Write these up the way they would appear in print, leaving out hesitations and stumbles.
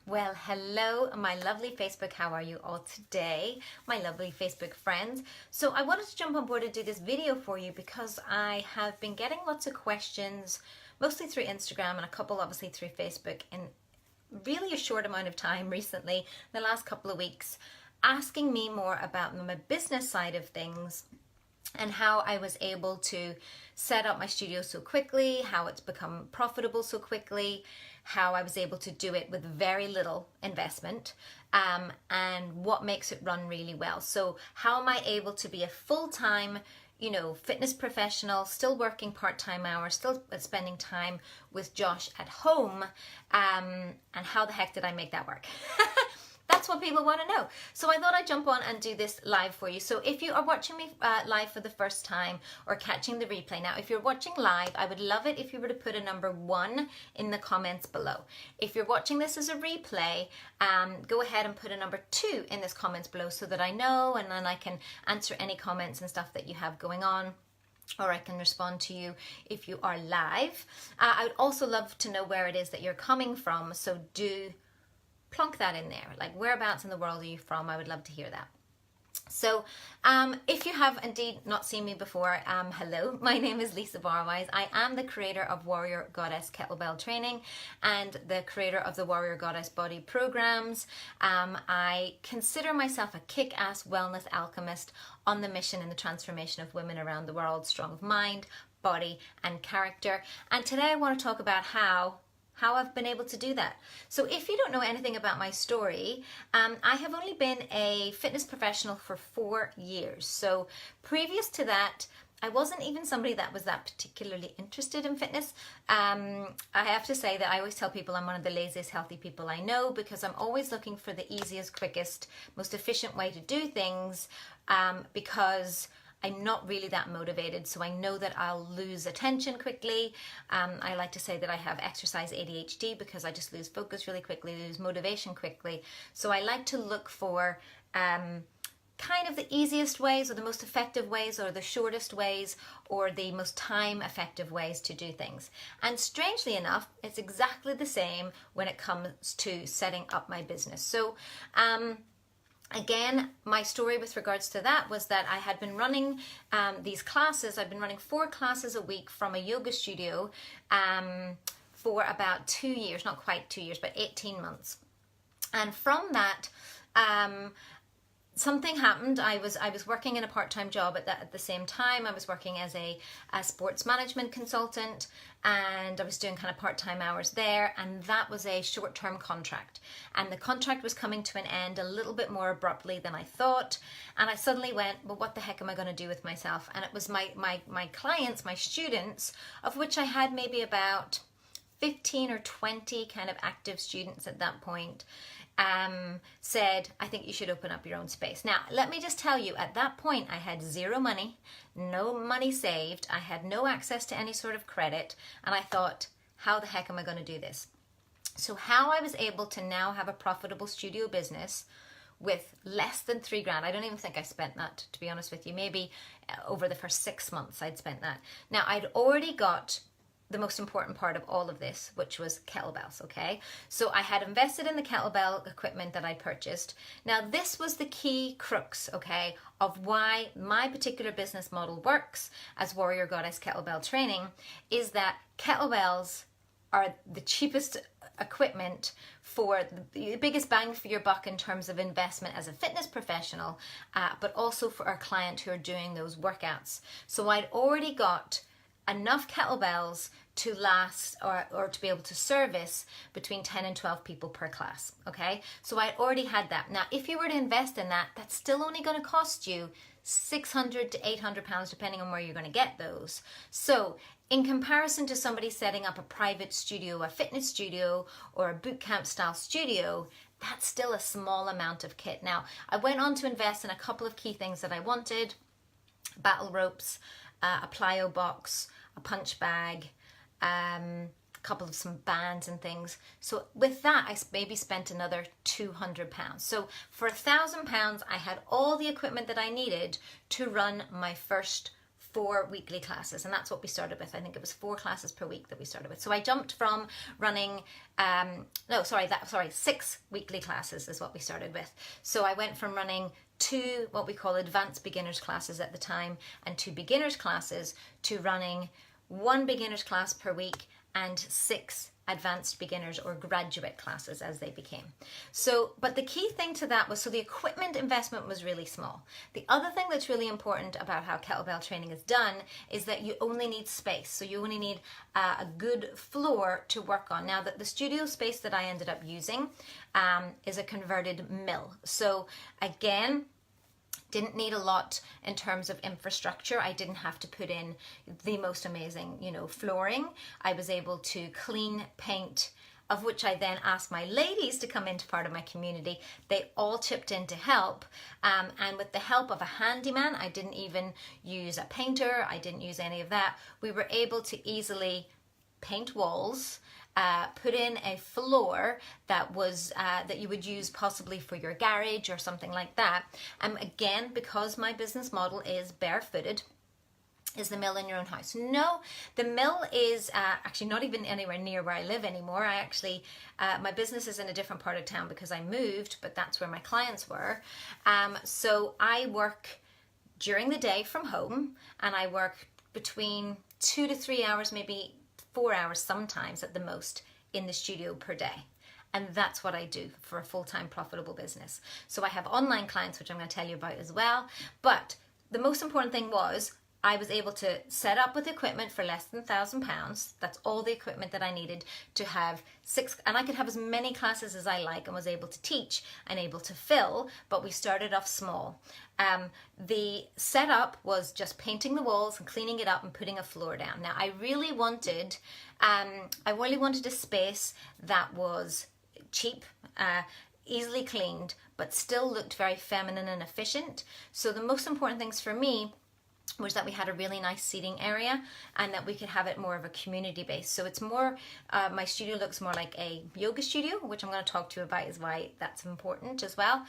Well, hello, my lovely Facebook. How are you all today, my lovely Facebook friends? So I wanted to jump on board and do this video for you because I have been getting lots of questions, mostly through Instagram and a couple obviously through Facebook in really a short amount of time recently, the last couple of weeks, asking me more about my business side of things and how I was able to set up my studio so quickly, how it's become profitable so quickly, how I was able to do it with very little investment, and what makes it run really well. So how am I able to be a full-time fitness professional, still working part-time hours, still spending time with Josh at home, and how the heck did I make that work? That's what people want to know. So I thought I'd jump on and do this live for you. So if you are watching me live for the first time or catching the replay now, if you're watching live, I would love it if you were to put a number 1 in the comments below. If you're watching this as a replay, go ahead and put a number 2 in this comments below so that I know, and then I can answer any comments and stuff that you have going on, or I can respond to you if you are live. I would also love to know where it is that you're coming from, so do plonk that in there, like whereabouts in the world are you from? I would love to hear that. So if you have indeed not seen me before, hello, my name is Lisa Barwise. I am the creator of Warrior Goddess Kettlebell Training and the creator of the Warrior Goddess Body programs. I consider myself a kick-ass wellness alchemist on the mission in the transformation of women around the world, strong of mind, body, and character. And today I want to talk about how I've been able to do that. So if you don't know anything about my story, I have only been a fitness professional for 4 years. So previous to that, I wasn't even somebody that was that particularly interested in fitness. I have to say that I always tell people I'm one of the laziest healthy people I know, because I'm always looking for the easiest, quickest, most efficient way to do things, because I'm not really that motivated, so I know that I'll lose attention quickly. I like to say that I have exercise ADHD because I just lose focus really quickly, lose motivation quickly. So I like to look for kind of the easiest ways, or the most effective ways, or the shortest ways, or the most time effective ways to do things. And strangely enough, it's exactly the same when it comes to setting up my business. So again, my story with regards to that was that I had been running these classes. I've been running 4 classes a week from a yoga studio for about 2 years, not quite 2 years, but 18 months. And from that, something happened. I was working in a part-time job at the same time. I was working as a sports management consultant, and I was doing kind of part-time hours there, and that was a short-term contract. And the contract was coming to an end a little bit more abruptly than I thought, and I suddenly went, well, what the heck am I going to do with myself? And it was my clients, my students, of which I had maybe about 15 or 20 kind of active students at that point, said, I think you should open up your own space. Now, let me just tell you, at that point, I had 0 money, no money saved. I had no access to any sort of credit. And I thought, how the heck am I going to do this? So how I was able to now have a profitable studio business with less than 3 grand. I don't even think I spent that, to be honest with you. Maybe over the first 6 months, I'd spent that. Now, I'd already got the most important part of all of this, which was kettlebells, okay? So I had invested in the kettlebell equipment that I purchased. Now, this was the key crux, okay, of why my particular business model works as Warrior Goddess Kettlebell Training, is that kettlebells are the cheapest equipment for the biggest bang for your buck in terms of investment as a fitness professional, but also for our client who are doing those workouts. So I'd already got enough kettlebells to last or to be able to service between 10 and 12 people per class, okay? So I already had that. Now, if you were to invest in that, that's still only going to cost you 600 to 800 pounds, depending on where you're going to get those. So in comparison to somebody setting up a private studio, a fitness studio, or a boot camp style studio, that's still a small amount of kit. Now, I went on to invest in a couple of key things that I wanted: battle ropes, a plyo box, a punch bag, a couple of some bands and things. So with that, I maybe spent another 200 pounds. So for £1,000, I had all the equipment that I needed to run my first 4 weekly classes, and that's what we started with. I think it was 4 classes per week that we started with. So I jumped from running 6 weekly classes is what we started with. So I went from running 2 what we call advanced beginners classes at the time and 2 beginners classes to running 1 beginners class per week and 6 advanced beginners or graduate classes as they became. So, but the key thing to that was, so the equipment investment was really small. The other thing that's really important about how kettlebell training is done is that you only need space. So you only need a good floor to work on. Now, the studio space that I ended up using is a converted mill. So again, didn't need a lot in terms of infrastructure. I didn't have to put in the most amazing, flooring. I was able to clean, paint, of which I then asked my ladies to come into part of my community. They all chipped in to help. And with the help of a handyman, I didn't even use a painter. I didn't use any of that. We were able to easily paint walls, put in a floor that was that you would use possibly for your garage or something like that. Again, because my business model is barefooted, is the mill in your own house? No, the mill is actually not even anywhere near where I live anymore. I actually, my business is in a different part of town because I moved, but that's where my clients were. So I work during the day from home, and I work between 2 to 3 hours, maybe 4 hours sometimes at the most in the studio per day. And that's what I do for a full-time profitable business. So I have online clients, which I'm going to tell you about as well. But the most important thing was I was able to set up with equipment for less than £1,000. That's all the equipment that I needed to have 6, and I could have as many classes as I like, and was able to teach and able to fill, but we started off small. The setup was just painting the walls and cleaning it up and putting a floor down. Now I really wanted a space that was cheap, easily cleaned, but still looked very feminine and efficient. So the most important things for me was that we had a really nice seating area and that we could have it more of a community base. So it's more, my studio looks more like a yoga studio, which I'm going to talk to you about is why that's important as well.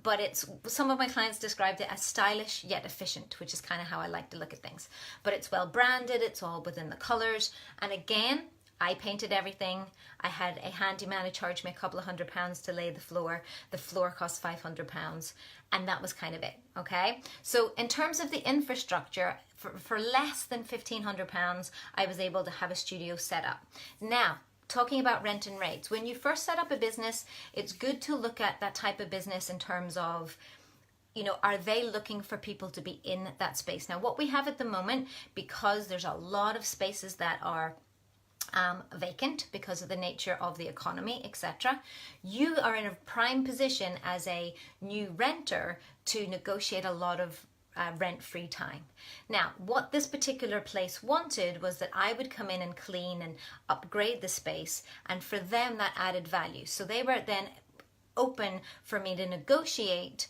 But some of my clients described it as stylish yet efficient, which is kind of how I like to look at things. But it's well branded, it's all within the colors. And again, I painted everything. I had a handyman who charged me a couple of £100 to lay the floor. The floor cost £500, and that was kind of it, okay? So in terms of the infrastructure, for less than £1,500, I was able to have a studio set up. Now, talking about rent and rates, when you first set up a business, it's good to look at that type of business in terms of, are they looking for people to be in that space? Now, what we have at the moment, because there's a lot of spaces that are vacant because of the nature of the economy, etc., you are in a prime position as a new renter to negotiate a lot of rent-free time. Now, what this particular place wanted was that I would come in and clean and upgrade the space, and for them that added value. So they were then open for me to negotiate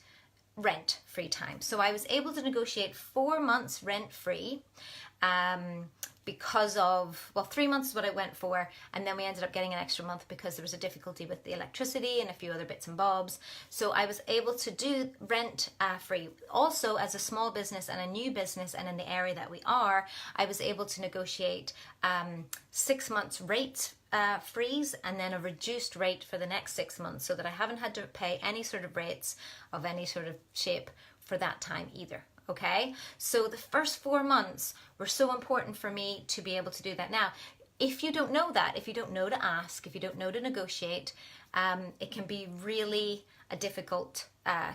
rent-free time. So I was able to negotiate 4 months rent-free, because of, 3 months is what I went for, and then we ended up getting an extra month because there was a difficulty with the electricity and a few other bits and bobs. So I was able to do rent free. Also, as a small business and a new business, and in the area that we are, I was able to negotiate 6 months rate freeze and then a reduced rate for the next 6 months, so that I haven't had to pay any sort of rates of any sort of shape for that time either. Okay, so the first 4 months were so important for me to be able to do that. Now, if you don't know that, if you don't know to ask, if you don't know to negotiate, it can be really a difficult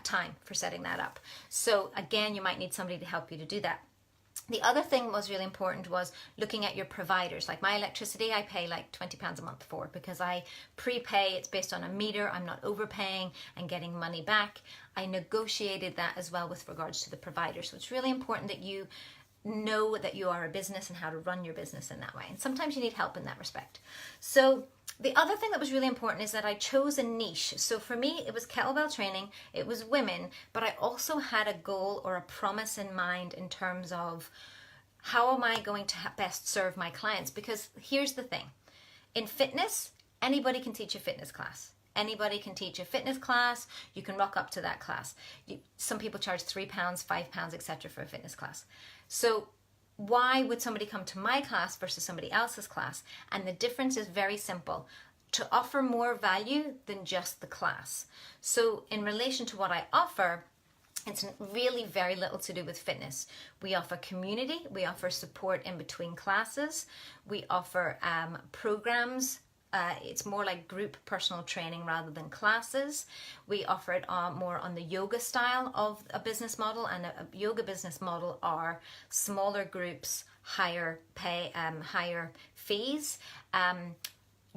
time for setting that up. So again, you might need somebody to help you to do that. The other thing was really important was looking at your providers. Like my electricity, I pay like £20 a month for, because I prepay, it's based on a meter, I'm not overpaying and getting money back. I negotiated that as well with regards to the provider. So it's really important that you know that you are a business and how to run your business in that way. And sometimes you need help in that respect. So the other thing that was really important is that I chose a niche. So for me, it was kettlebell training, it was women, but I also had a goal or a promise in mind in terms of how am I going to best serve my clients? Because here's the thing, in fitness, anybody can teach a fitness class. Anybody can teach a fitness class. You can rock up to that class. Some people charge £3, £5, etc. for a fitness class. So why would somebody come to my class versus somebody else's class? And the difference is very simple: to offer more value than just the class. So in relation to what I offer, it's really very little to do with fitness. We offer community, we offer support in between classes, we offer programs. It's more like group personal training rather than classes. We offer it more on the yoga style of a business model, and a yoga business model are smaller groups, higher pay, higher fees.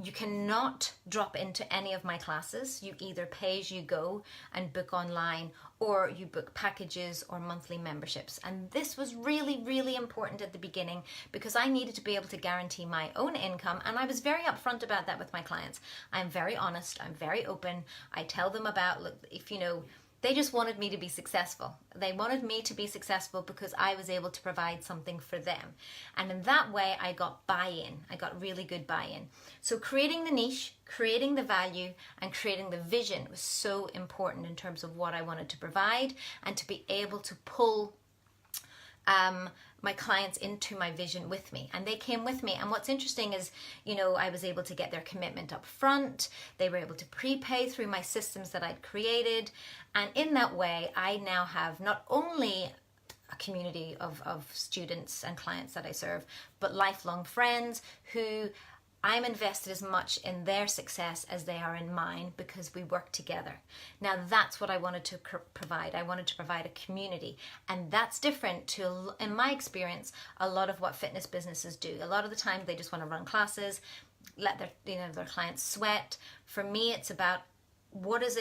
You cannot drop into any of my classes. You either pay as you go and book online, or you book packages or monthly memberships. And this was really, really important at the beginning because I needed to be able to guarantee my own income. And I was very upfront about that with my clients. I'm very honest. I'm very open. I tell them about, look, if they just wanted me to be successful. They wanted me to be successful because I was able to provide something for them. And in that way, I got buy-in. I got really good buy-in. So creating the niche, creating the value, and creating the vision was so important in terms of what I wanted to provide, and to be able to pull my clients into my vision with me, and they came with me. And what's interesting is, I was able to get their commitment up front. They were able to prepay through my systems that I'd created, and in that way I now have not only a community of students and clients that I serve, but lifelong friends who I'm invested as much in their success as they are in mine, because we work together. Now that's what I wanted to provide. I wanted to provide a community, and that's different to, in my experience, a lot of what fitness businesses do. A lot of the time they just want to run classes, let their clients sweat. For me, it's about what is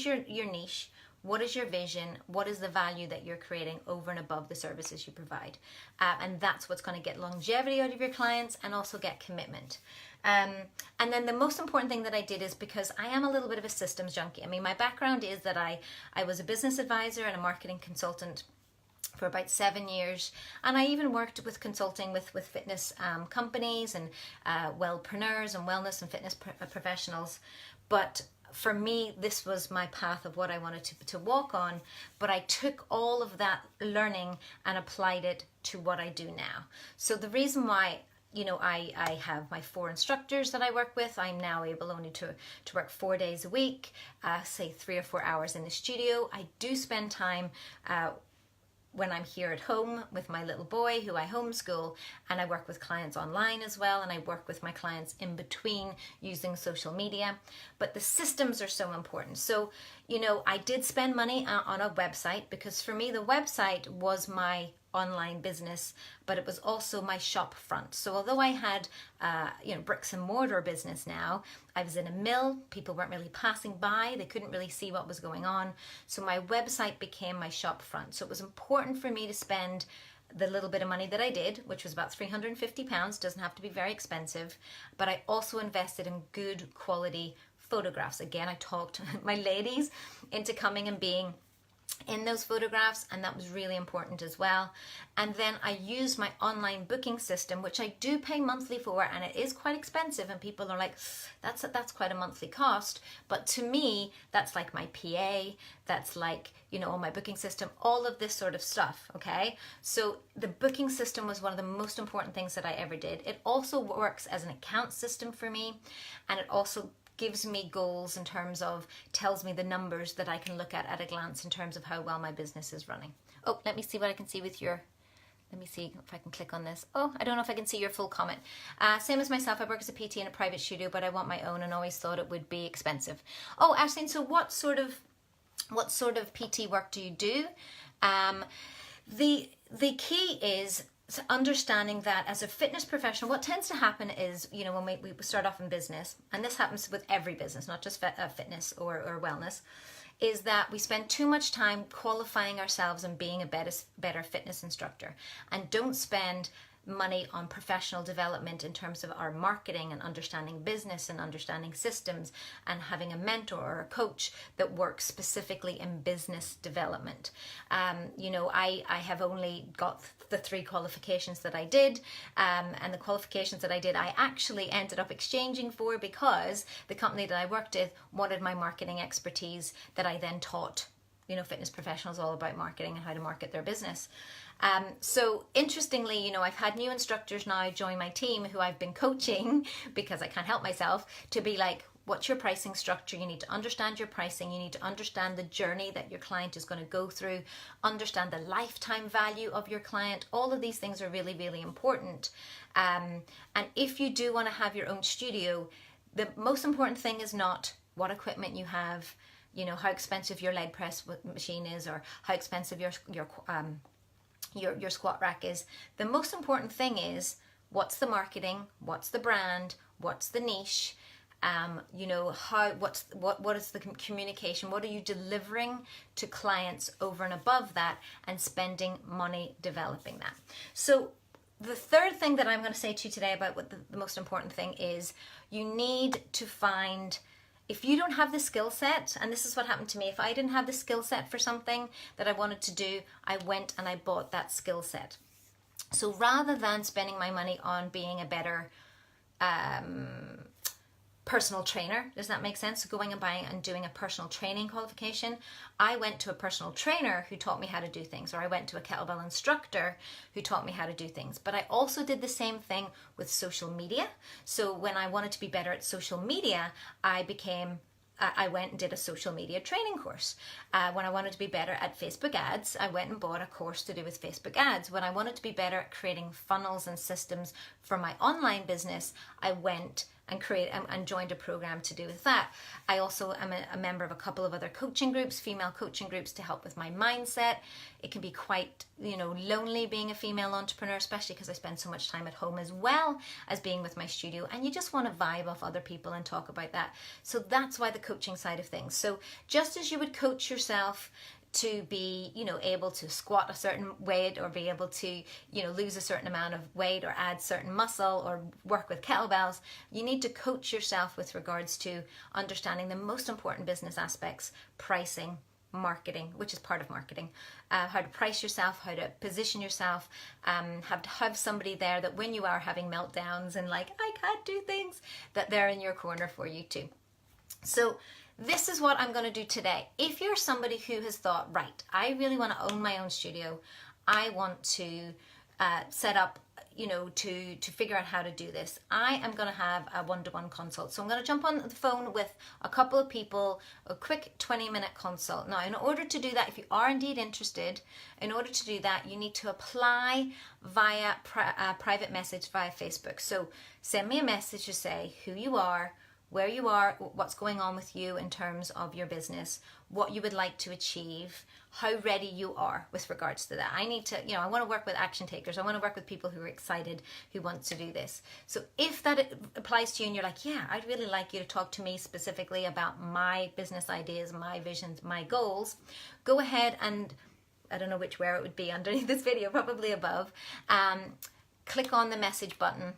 your niche? What is your vision? What is the value that you're creating over and above the services you provide? And that's what's going to get longevity out of your clients and also get commitment. And then the most important thing that I did is, because I am a little bit of a systems junkie. I mean, my background is that I was a business advisor and a marketing consultant for about 7 years, and I even worked with consulting with fitness companies and wellpreneurs and wellness and fitness professionals. But for me, this was my path of what I wanted to walk on, but I took all of that learning and applied it to what I do now. So the reason why I have my 4 instructors that I work with. I'm now able only to work 4 days a week, say 3 or 4 hours in the studio. I do spend time when I'm here at home with my little boy who I homeschool, and I work with clients online as well, and I work with my clients in between using social media. But the systems are so important. So, I did spend money on a website, because for me the website was my online business, but it was also my shop front. So although I had bricks and mortar business now, I was in a mill. People weren't really passing by. They couldn't really see what was going on. So my website became my shop front. So it was important for me to spend the little bit of money that I did, which was about £350. Doesn't have to be very expensive, but I also invested in good quality photographs. Again, I talked my ladies into coming and being in those photographs, and that was really important as well. And then I used my online booking system, which I do pay monthly for, and it is quite expensive, and people are like, that's quite a monthly cost. But to me, that's like my PA, that's like, my booking system, all of this sort of stuff. Okay, so the booking system was one of the most important things that I ever did. It also works as an account system for me, and it also gives me goals in terms of, tells me the numbers that I can look at a glance in terms of how well my business is running. Oh, let me see what I can see with your, let me see if I can click on this. Oh, I don't know if I can see your full comment. Same as myself, I work as a PT in a private studio, but I want my own and always thought it would be expensive. Oh, Ashleen, so what sort of PT work do you do? The key is understanding that as a fitness professional, what tends to happen is, when we start off in business, and this happens with every business, not just fitness or wellness, is that we spend too much time qualifying ourselves and being a better fitness instructor, and don't spend money on professional development in terms of our marketing and understanding business and understanding systems and having a mentor or a coach that works specifically in business development. I have only got the 3 qualifications that I did, and the qualifications that I did I actually ended up exchanging for, because the company that I worked with wanted my marketing expertise that I then taught fitness professionals, all about marketing and how to market their business. So interestingly, I've had new instructors now join my team who I've been coaching because I can't help myself to be like, what's your pricing structure? You need to understand your pricing. You need to understand the journey that your client is going to go through, understand the lifetime value of your client. All of these things are really, really important. And if you do want to have your own studio, the most important thing is not what equipment you have, how expensive your leg press machine is, or how expensive your squat rack is. The most important thing is, what's the marketing, what's the brand, what's the niche, what is the communication, what are you delivering to clients over and above that, and spending money developing that. So the third thing that I'm going to say to you today about what the most important thing is, you need to find, if you don't have the skill set, and this is what happened to me, if I didn't have the skill set for something that I wanted to do, I went and I bought that skill set. So rather than spending my money on being a better personal trainer, does that make sense? So going and buying and doing a personal training qualification, I went to a personal trainer who taught me how to do things, or I went to a kettlebell instructor who taught me how to do things. But I also did the same thing with social media. So when I wanted to be better at social media, I went and did a social media training course. When I wanted to be better at Facebook ads, I went and bought a course to do with Facebook ads. When I wanted to be better at creating funnels and systems for my online business, I went and joined a program to do with that. I also am a member of a couple of other coaching groups, female coaching groups, to help with my mindset. It can be quite, lonely being a female entrepreneur, especially because I spend so much time at home as well as being with my studio, and you just want to vibe off other people and talk about that. So that's why the coaching side of things. So just as you would coach yourself to be, able to squat a certain weight, or be able to, lose a certain amount of weight, or add certain muscle, or work with kettlebells, you need to coach yourself with regards to understanding the most important business aspects: pricing, marketing, which is part of marketing, how to price yourself, how to position yourself, have somebody there that when you are having meltdowns and like, I can't do things, that they're in your corner for you too. So this is what I'm going to do today. If you're somebody who has thought, right, I really want to own my own studio, I want to set up, to figure out how to do this, I am going to have a one-to-one consult. So I'm going to jump on the phone with a couple of people, a quick 20-minute consult. Now, in order to do that, if you are indeed interested, in order to do that, you need to apply via private message via Facebook. So send me a message to say who you are, where you are, what's going on with you in terms of your business, what you would like to achieve, how ready you are with regards to that. I need to, I want to work with action takers. I want to work with people who are excited, who want to do this. So if that applies to you and you're like, yeah, I'd really like you to talk to me specifically about my business ideas, my visions, my goals, go ahead and, I don't know where it would be underneath this video, probably above, click on the message button,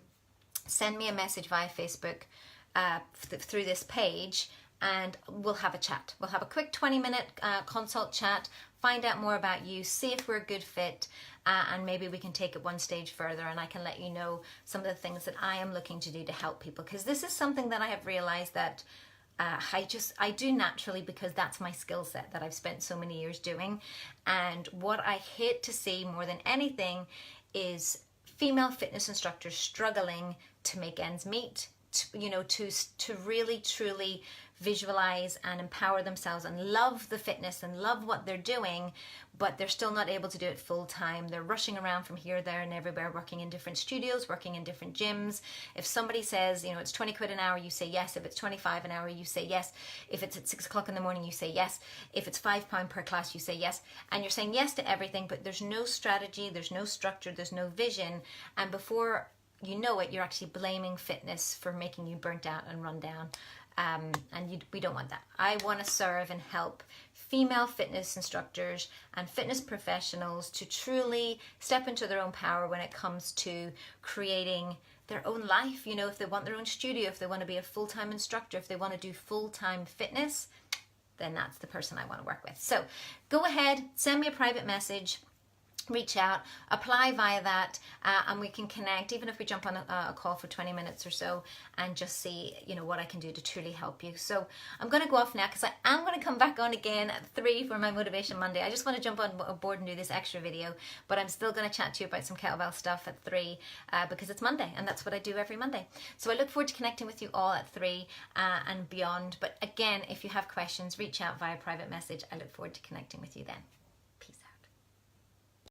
send me a message via Facebook, through this page, and we'll have a chat. We'll have a quick 20-minute consult chat, find out more about you, see if we're a good fit, and maybe we can take it one stage further, and I can let you know some of the things that I am looking to do to help people, because this is something that I have realized that I do naturally, because that's my skill set that I've spent so many years doing. And what I hate to see more than anything is female fitness instructors struggling to make ends meet, to really truly visualize and empower themselves and love the fitness and love what they're doing, but they're still not able to do it full time. They're rushing around from here, there, and everywhere, working in different studios, working in different gyms. If somebody says, it's 20 quid an hour, you say yes. If it's 25 an hour, you say yes. If it's at 6 o'clock in the morning, you say yes. If it's £5 per class, you say yes. And you're saying yes to everything, but there's no strategy, there's no structure, there's no vision. And before you know it, you're actually blaming fitness for making you burnt out and run down. We don't want that. I want to serve and help female fitness instructors and fitness professionals to truly step into their own power when it comes to creating their own life. If they want their own studio, if they want to be a full-time instructor, if they want to do full-time fitness, then that's the person I want to work with. So go ahead, send me a private message. reach out, apply via that, and we can connect, even if we jump on a call for 20 minutes or so, and just see, you know, what I can do to truly help you. So I'm going to go off now, because I am going to come back on again at 3 for my Motivation Monday. I just want to jump on board and do this extra video, but I'm still going to chat to you about some kettlebell stuff at 3, because it's Monday, and that's what I do every Monday. So I look forward to connecting with you all at 3 and beyond. But again, if you have questions, reach out via private message. I look forward to connecting with you then.